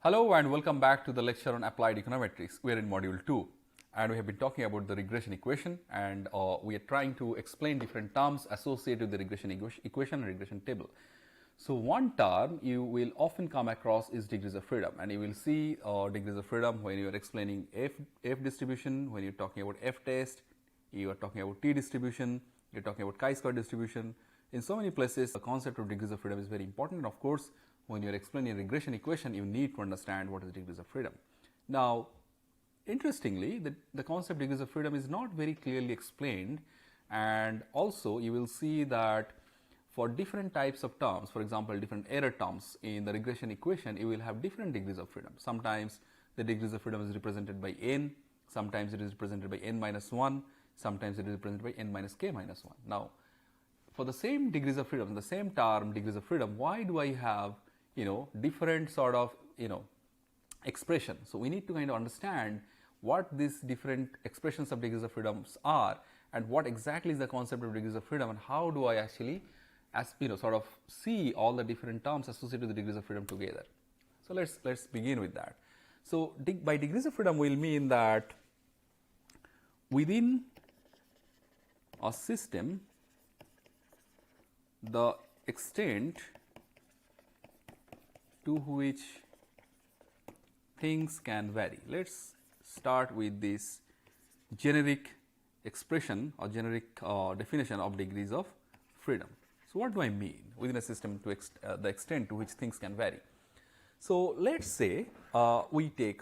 Hello and welcome back to the lecture on applied econometrics. We are in module 2 and we have been talking about the regression equation, and we are trying to explain different terms associated with the regression equation and regression table. So one term you will often come across is degrees of freedom, and you will see degrees of freedom when you are explaining F distribution, when you are talking about F test, you are talking about T distribution, you are talking about chi-square distribution. In so many places the concept of degrees of freedom is very important, and of course when you are explaining a regression equation you need to understand what is degrees of freedom. Now interestingly, the concept degrees of freedom is not very clearly explained, and also you will see that for different types of terms, for example different error terms in the regression equation, you will have different degrees of freedom. Sometimes the degrees of freedom is represented by n, sometimes it is represented by n minus 1, sometimes it is represented by n minus k minus 1. Now for the same degrees of freedom, the same term degrees of freedom, why do I have different sort of expression? So we need to kind of understand what these different expressions of degrees of freedoms are, and what exactly is the concept of degrees of freedom, and how do I actually sort of see all the different terms associated with the degrees of freedom together. So let's begin with that. So by degrees of freedom we will mean that within a system the extent to which things can vary. Let's start with this generic expression or generic definition of degrees of freedom. So what do I mean within a system to the extent to which things can vary? So let's say we take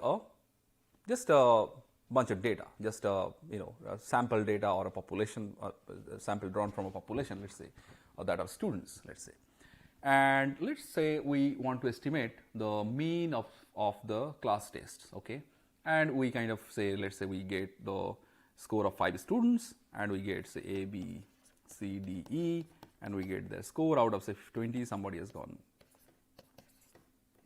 just a bunch of data, just a sample data or a population, sample drawn from a population, let's say, or that of students, let's say. And let's say we want to estimate the mean of the class tests, okay? And we kind of say, let's say we get the score of 5 students, and we get say A, B, C, D, E, and we get their score out of say 20. Somebody has gone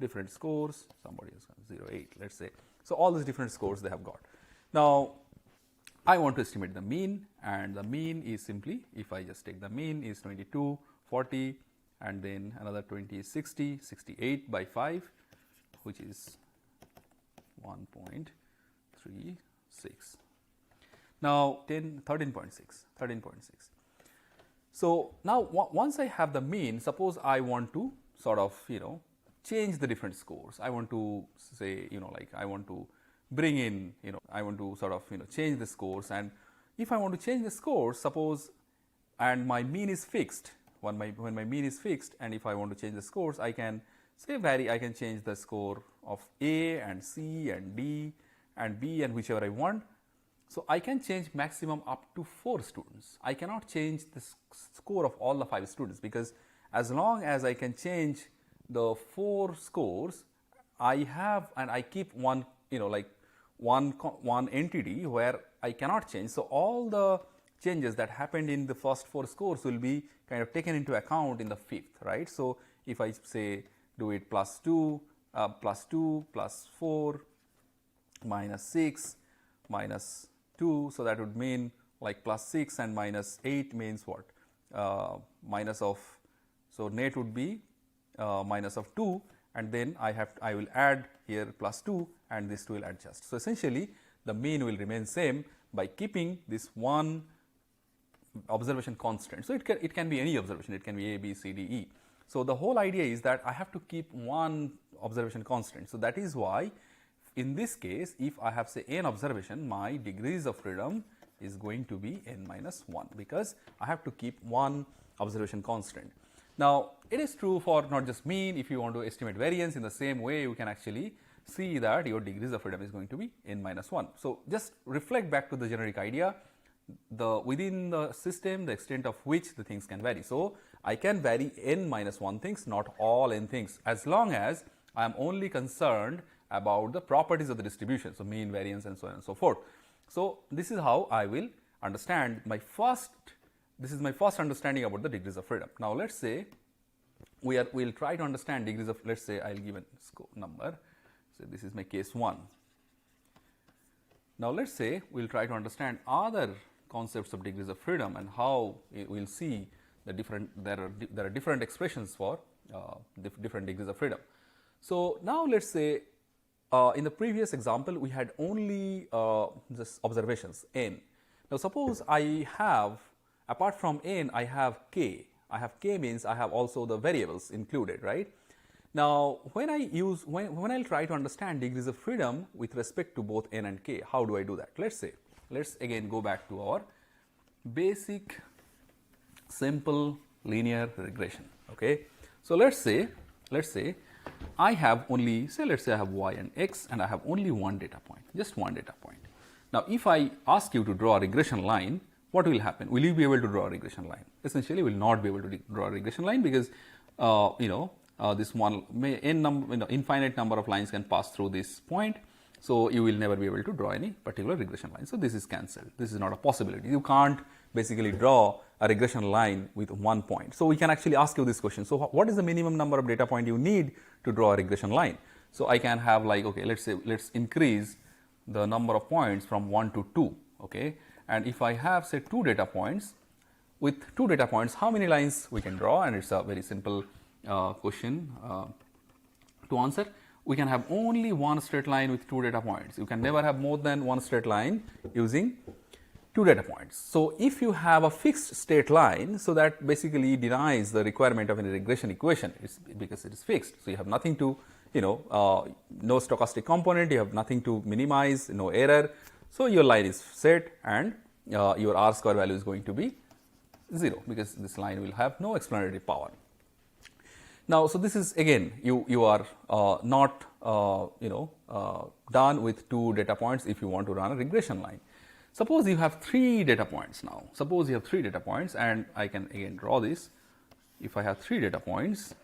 different scores, somebody has gone 0, 8, let's say. So all these different scores they have got. Now I want to estimate the mean, and the mean is simply, if I just take the mean is 22, 40, and then another 20 is 60, 68 by 5, which is 1.36. Now 13.6. So now once I have the mean, suppose I want to sort of change the different scores. I want to say like I want to bring in I want to sort of change the scores, and if I want to change the scores, suppose, and my mean is fixed, when my mean is fixed, and if I want to change the scores, I can say I can change the score of A and C and D and B and whichever I want. So I can change maximum up to 4 students. I cannot change the score of all the 5 students, because as long as I can change the 4 scores, I have, and I keep one like one entity where I cannot change. So all the changes that happened in the first 4 scores will be kind of taken into account in the 5th, right? So if I say do it plus 2, plus 4, minus 6, minus 2, so that would mean like plus 6 and minus 8 means what? Minus of, so net would be minus of 2, and then I will add here plus 2, and this will adjust. So essentially the mean will remain same by keeping this one observation constant. So it can be any observation, it can be A, B, C, D, E. So the whole idea is that I have to keep one observation constant. So that is why in this case, if I have say n observation, my degrees of freedom is going to be n minus 1, because I have to keep one observation constant. Now it is true for not just mean. If you want to estimate variance in the same way, you can actually see that your degrees of freedom is going to be n minus 1. So just reflect back to the generic idea, within the system the extent of which the things can vary. So I can vary n minus 1 things, not all n things, as long as I am only concerned about the properties of the distribution, so mean, variance, and so on and so forth. So this is how I will understand this is my first understanding about the degrees of freedom. Now let's say we will try to understand degrees of, let's say I will give a score number, so this is my case 1. Now let's say we will try to understand other concepts of degrees of freedom, and how we will see the there are different expressions for different degrees of freedom. So now let's say in the previous example, we had only just observations n. Now, suppose I have, apart from n, I have k. I have k means I have also the variables included, right? Now, when I'll try to understand degrees of freedom with respect to both n and k, how do I do that? Let's again go back to our basic simple linear regression. Okay, so let's say I have only, let's say I have y and x and I have only one data point, just one data point. Now, if I ask you to draw a regression line, what will happen? Will you be able to draw a regression line? Essentially, you will not be able to draw a regression line because this one infinite number of lines can pass through this point. So, you will never be able to draw any particular regression line. So, this is cancelled. This is not a possibility. You can't basically draw a regression line with one point. So, we can actually ask you this question. So, what is the minimum number of data point you need to draw a regression line? So, I can have like, okay, let's increase the number of points from 1 to 2. Okay, and if I have say 2 data points, with 2 data points, how many lines we can draw? And it's a very simple question to answer. We can have only one straight line with 2 data points. You can never have more than one straight line using 2 data points. So, if you have a fixed straight line, so that basically denies the requirement of any regression equation, because it is fixed. So, you have nothing to, no stochastic component, you have nothing to minimize, no error. So, your line is set and your R square value is going to be 0 because this line will have no explanatory power. Now, so this is again you are not done with 2 data points if you want to run a regression line. Suppose you have 3 data points now. Suppose you have 3 data points, and I can again draw this. If I have 3 data points,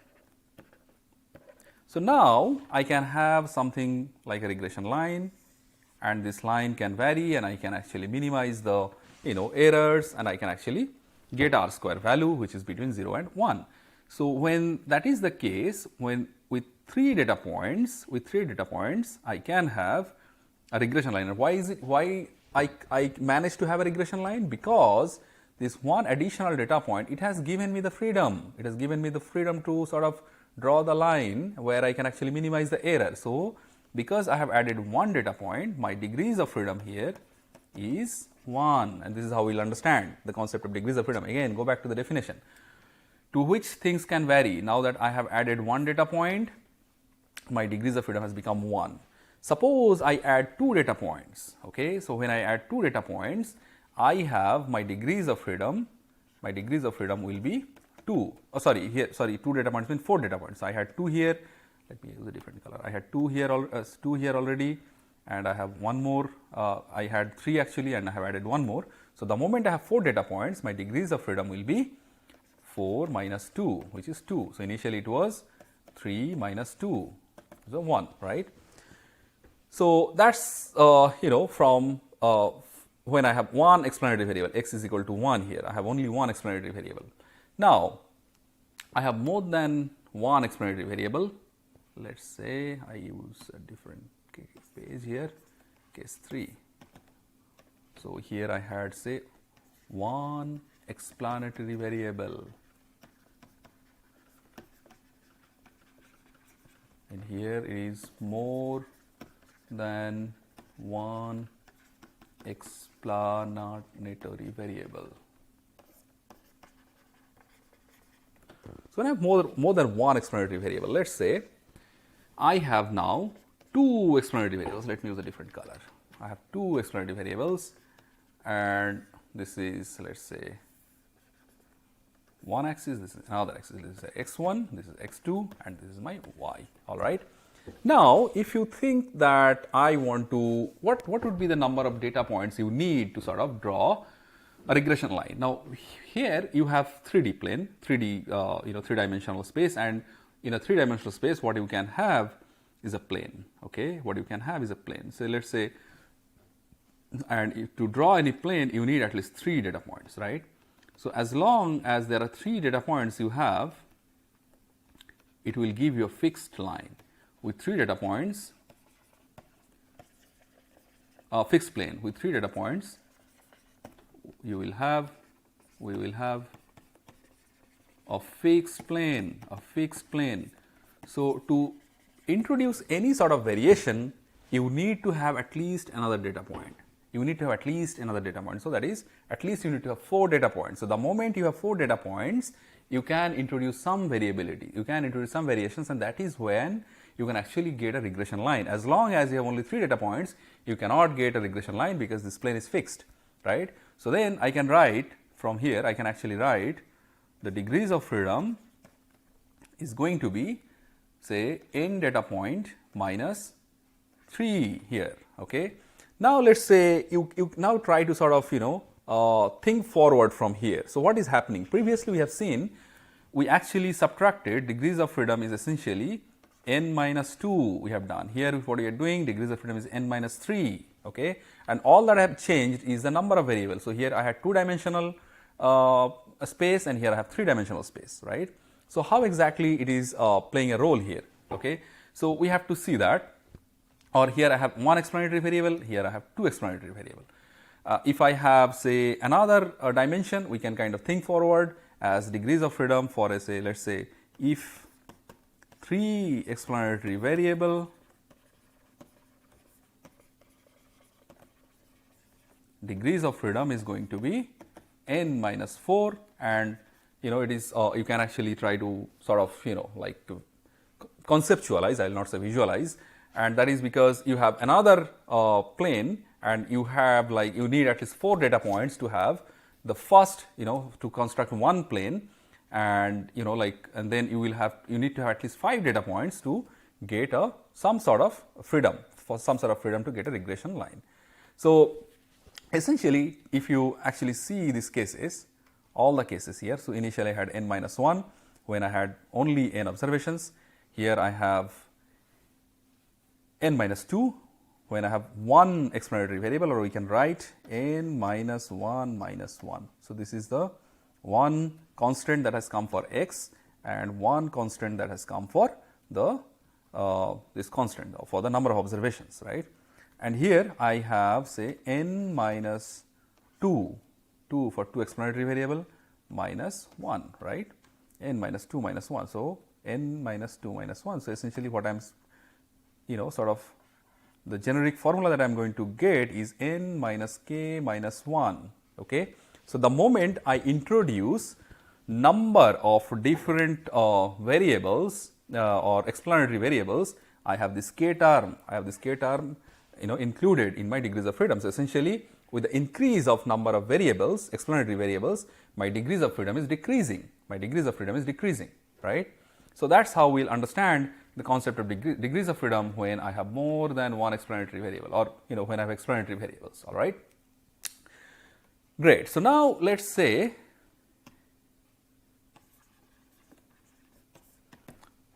so now I can have something like a regression line, and this line can vary, and I can actually minimize the errors, and I can actually get R square value, which is between 0 and 1. So, when that is the case, when with 3 data points, I can have a regression line. And why I managed to have a regression line? Because this one additional data point, it has given me the freedom. It has given me the freedom to sort of draw the line where I can actually minimize the error. So, because I have added one data point, my degrees of freedom here is 1, and this is how we will understand the concept of degrees of freedom. Again, go back to the definition. To which things can vary? Now that I have added one data point, my degrees of freedom has become 1. Suppose I add 2 data points. Okay, so when I add 2 data points, I have my degrees of freedom. My degrees of freedom will be 2. Oh, sorry, 2 data points means 4 data points. So I had 2 here. Let me use a different color. I had 2 here already, and I have one more. I had 3 actually, and I have added one more. So the moment I have 4 data points, my degrees of freedom will be 4 minus 2, which is 2. So, initially it was 3 minus 2, so 1, right. So, that is from when I have one explanatory variable, x is equal to 1 here, I have only one explanatory variable. Now, I have more than one explanatory variable. Let us say I use a different page here, case 3. So, here I had say one explanatory variable, and here is more than one explanatory variable. So, when I have more than one explanatory variable, let us say I have now 2 explanatory variables. Let me use a different color. I have 2 explanatory variables, and this is, let us say, one axis, this is another axis, this is x1, this is x2, and this is my y, all right. Now, if you think that I want to, what would be the number of data points you need to sort of draw a regression line? Now, here you have 3D plane, 3D, 3-dimensional space, and in a 3-dimensional space, what you can have is a plane, okay. What you can have is a plane. So, let us say, and if to draw any plane, you need at least 3 data points, right. So, as long as there are 3 data points you have, it will give you a fixed line with 3 data points, a fixed plane with 3 data points. We will have a fixed plane, So, to introduce any sort of variation you need to have at least another data point. You need to have at least another data point. So that is, at least you need to have 4 data points. So the moment you have 4 data points, you can introduce some variability, you can introduce some variations, and that is when you can actually get a regression line. As long as you have only 3 data points, you cannot get a regression line because this plane is fixed, right? So then I can write from here, I can actually write the degrees of freedom is going to be, say, n data point minus 3 here, okay. Now let us say you now try to sort of think forward from here. So what is happening? Previously we have seen we actually subtracted degrees of freedom is essentially n minus 2 we have done. Here what we are doing, degrees of freedom is n minus 3, okay, and all that I have changed is the number of variables. So here I had 2-dimensional space, and here I have 3-dimensional space, right. So how exactly it is playing a role here, okay. So we have to see that. Or here I have 1 explanatory variable, here I have 2 explanatory variable. If I have, say, another dimension, we can kind of think forward as degrees of freedom for a, say, let us say, if 3 explanatory variable degrees of freedom is going to be n minus 4, and it is you can actually try to sort of like to conceptualize, I will not say visualize, and that is because you have another plane, and you have like you need at least 4 data points to have the first to construct one plane, and and then you need to have at least 5 data points to get some sort of freedom to get a regression line. So essentially, if you actually see these cases, all the cases here, so initially I had n minus 1 when I had only n observations. Here I have n minus 2 when I have 1 explanatory variable, or we can write n minus 1 minus 1. So this is the one constant that has come for x and one constant that has come for the this constant for the number of observations, right. And here I have, say, n minus 2 for 2 explanatory variable minus 1, right, n minus 2 minus 1. So n minus 2 minus 1. So essentially what I am sort of the generic formula that I am going to get is n minus k minus 1, okay. So the moment I introduce number of different variables or explanatory variables, I have this k term, included in my degrees of freedom. So essentially, with the increase of number of variables, explanatory variables, my degrees of freedom is decreasing, right. So that's how we'll understand the concept of degrees of freedom when I have more than 1 explanatory variable, or when I have explanatory variables, all right. Great. So now let's say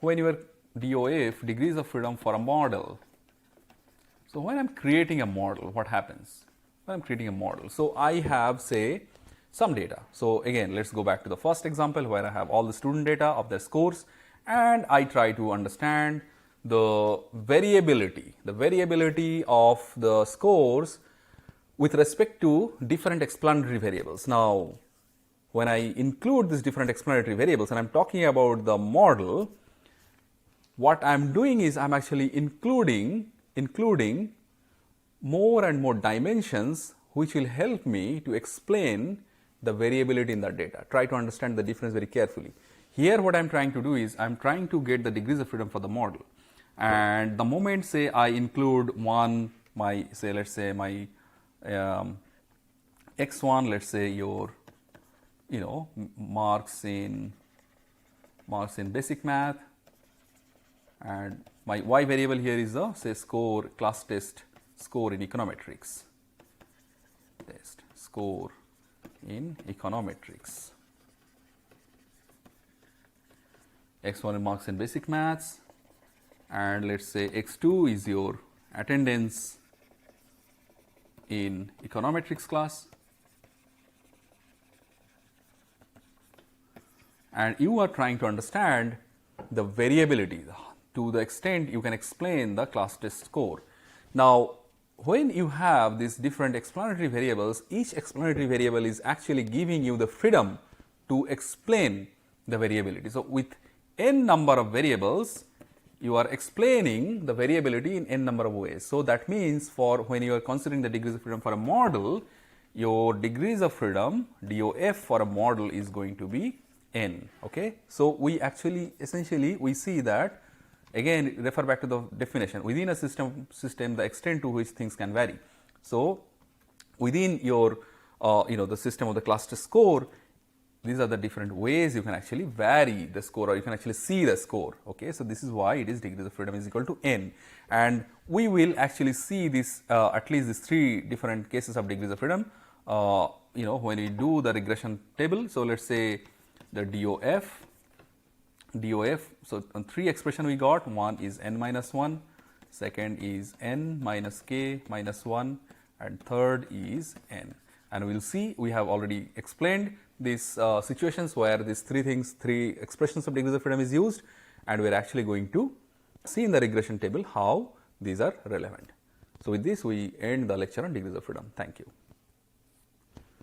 when you are DOF, degrees of freedom for a model. So when I'm creating a model, what happens? When I'm creating a model, so I have, say, some data. So again, let's go back to the first example where I have all the student data of their scores, and I try to understand the variability of the scores with respect to different explanatory variables. Now, when I include these different explanatory variables, and I'm talking about the model, what I'm doing is I'm actually including more and more dimensions which will help me to explain the variability in that data. Try to understand the difference very carefully. Here what I am trying to do is I am trying to get the degrees of freedom for the model, and the moment, say, I include let's say my x1, let's say your marks in basic math, and my y variable here is the, say, class test score in econometrics, x1 in marks in basic maths, and let's say x2 is your attendance in econometrics class, and you are trying to understand the variability to the extent you can explain the class test score. Now, when you have these different explanatory variables, each explanatory variable is actually giving you the freedom to explain the variability. So with n number of variables, you are explaining the variability in n number of ways. So, that means for when you are considering the degrees of freedom for a model, your degrees of freedom DOF for a model is going to be n. Okay. So, we actually essentially we see that, again refer back to the definition, within a system the extent to which things can vary. So, within your the system of the cluster score, these are the different ways you can actually vary the score, or you can actually see the score. Okay. So, this is why it is degrees of freedom is equal to n, and we will actually see this at least these 3 different cases of degrees of freedom when we do the regression table. So, let us say the DOF. So, on 3 expression we got, one is n minus 1, second is n minus k minus 1, and third is n. And we will see, we have already explained these situations where these 3 expressions of degrees of freedom is used, and we are actually going to see in the regression table how these are relevant. So, with this we end the lecture on degrees of freedom. Thank you.